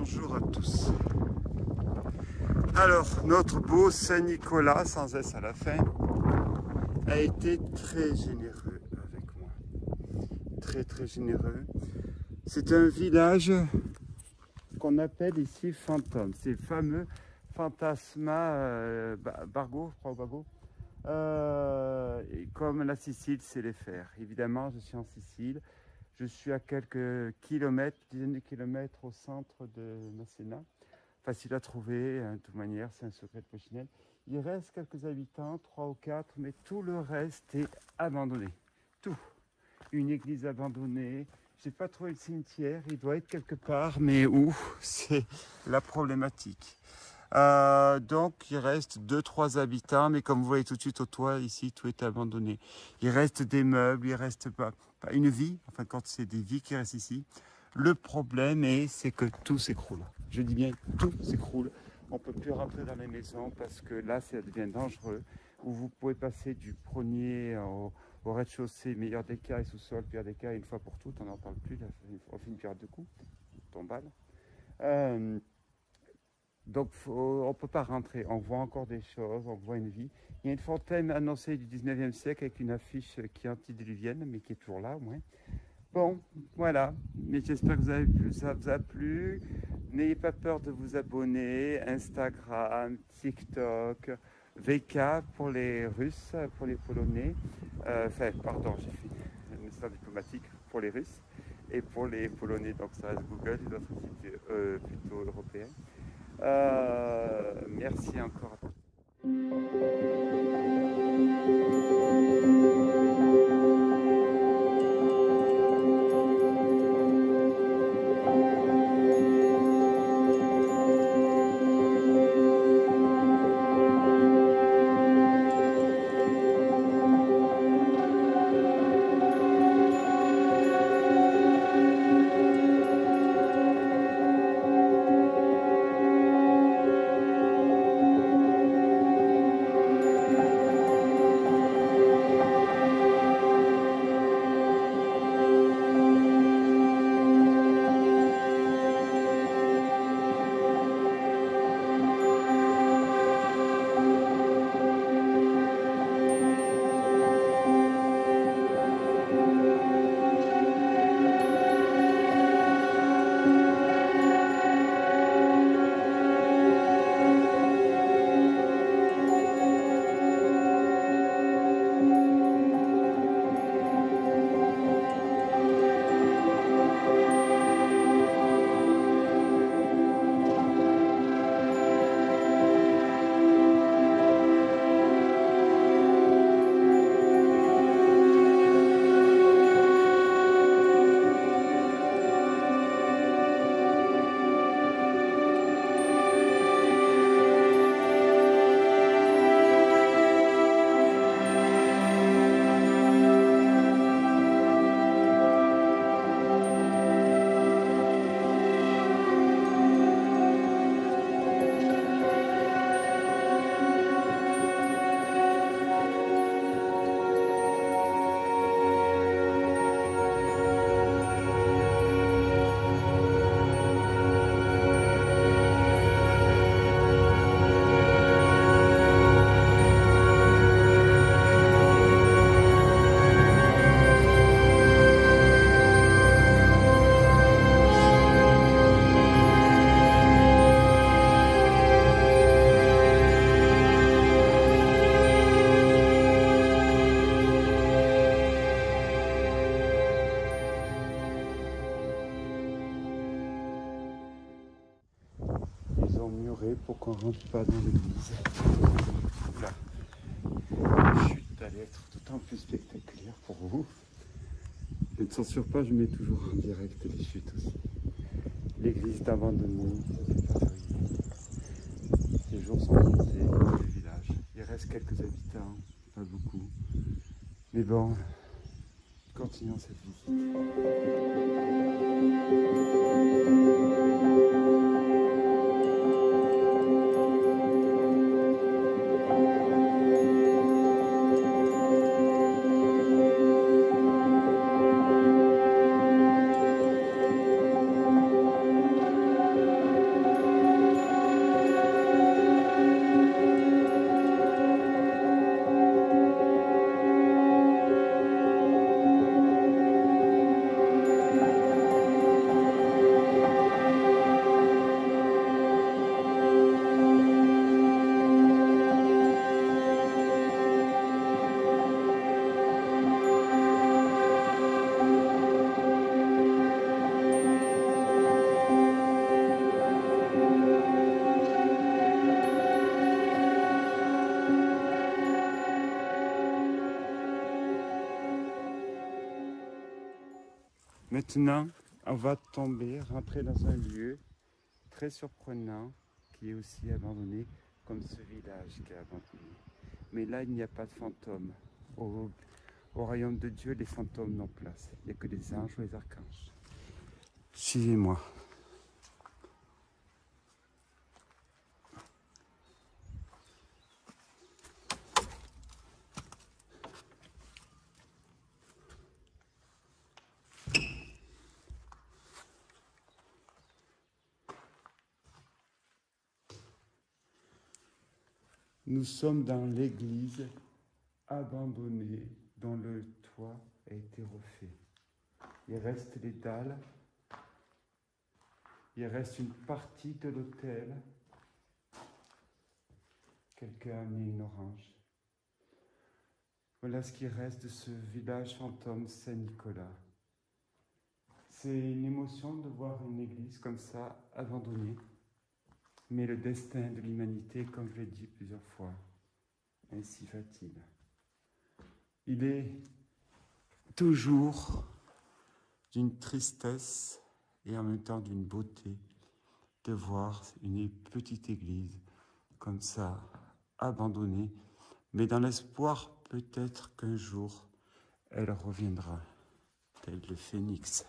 bonjour à tous. Alors, notre beau Saint-Nicolas, sans S à la fin, a été très généreux avec moi. Très généreux. C'est un village qu'on appelle ici fantôme. C'est le fameux fantasma Bargo, je crois, au Bargo. Comme la Sicile, c'est les fers. Évidemment, je suis en Sicile. Je suis à quelques kilomètres, dizaines de kilomètres au centre de Masséna. Facile à trouver, de toute manière, c'est un secret de Polichinelle. Il reste quelques habitants, 3 ou 4, mais tout le reste est abandonné. Tout. Une église abandonnée. Je n'ai pas trouvé le cimetière, il doit être quelque part, mais où? C'est la problématique. Donc il reste 2-3 habitants, mais comme vous voyez tout de suite au toit, ici tout est abandonné. Il reste des meubles, il reste pas une vie, enfin quand c'est des vies qui restent ici. Le problème c'est que tout s'écroule. Je dis bien tout s'écroule. On ne peut plus rentrer dans les maisons parce que là ça devient dangereux. Où vous pouvez passer du premier au rez-de-chaussée, meilleur des cas, et sous-sol, pire des cas, une fois pour toutes, on n'en parle plus, on fait une pierre de coups, tombale. Donc on ne peut pas rentrer, on voit encore des choses, on voit une vie. Il y a une fontaine annoncée du 19e siècle avec une affiche qui est antédiluvienne, mais qui est toujours là au moins. Bon, voilà, mais j'espère que ça vous a plu. N'ayez pas peur de vous abonner, Instagram, TikTok, VK pour les Russes, pour les Polonais. Pardon, j'ai fait un message diplomatique pour les Russes et pour les Polonais, donc ça reste Google et d'autres sites plutôt européens. Merci encore à tous. Pour qu'on ne rentre pas dans l'église. Là. La chute allait être d'autant plus spectaculaire pour vous. Je ne censure pas, je mets toujours en direct les chutes aussi. L'église est abandonnée, c'est pas terminé. Les jours sont comptés dans le village. Il reste quelques habitants, pas beaucoup. Mais bon, continuons cette visite. Maintenant, on va rentrer dans un lieu très surprenant qui est aussi abandonné, comme ce village qui est abandonné. Mais là, il n'y a pas de fantômes. Au royaume de Dieu, les fantômes n'ont place. Il n'y a que les anges ou les archanges. Suivez-moi. Nous sommes dans l'église abandonnée dont le toit a été refait. Il reste les dalles, il reste une partie de l'autel. Quelqu'un a mis une orange. Voilà ce qui reste de ce village fantôme Saint-Nicolas. C'est une émotion de voir une église comme ça abandonnée. Mais le destin de l'humanité, comme je l'ai dit plusieurs fois, ainsi va-t-il. Il est toujours d'une tristesse et en même temps d'une beauté de voir une petite église comme ça, abandonnée, mais dans l'espoir peut-être qu'un jour elle reviendra, tel le phénix.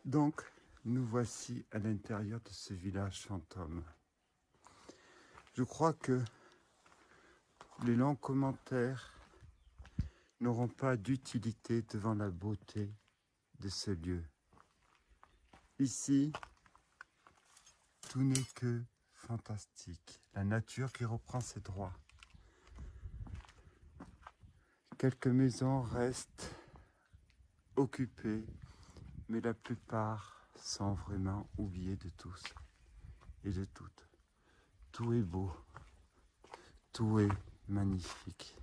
Donc, nous voici à l'intérieur de ce village fantôme. Je crois que les longs commentaires n'auront pas d'utilité devant la beauté de ce lieu. Ici, tout n'est que fantastique. La nature qui reprend ses droits. Quelques maisons restent occupées, mais la plupart sont vraiment oubliées de tous et de toutes. Tout est beau, tout est magnifique.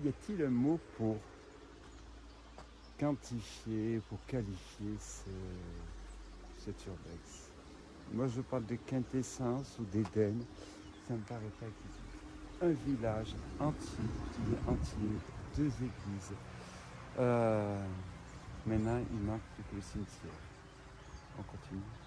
Y a-t-il un mot pour quantifier, pour qualifier cet urbex? Moi je parle de quintessence ou d'Éden, ça me paraît pas existant. Un village entier, 2 églises. Maintenant il manque plus que le cimetière. On continue.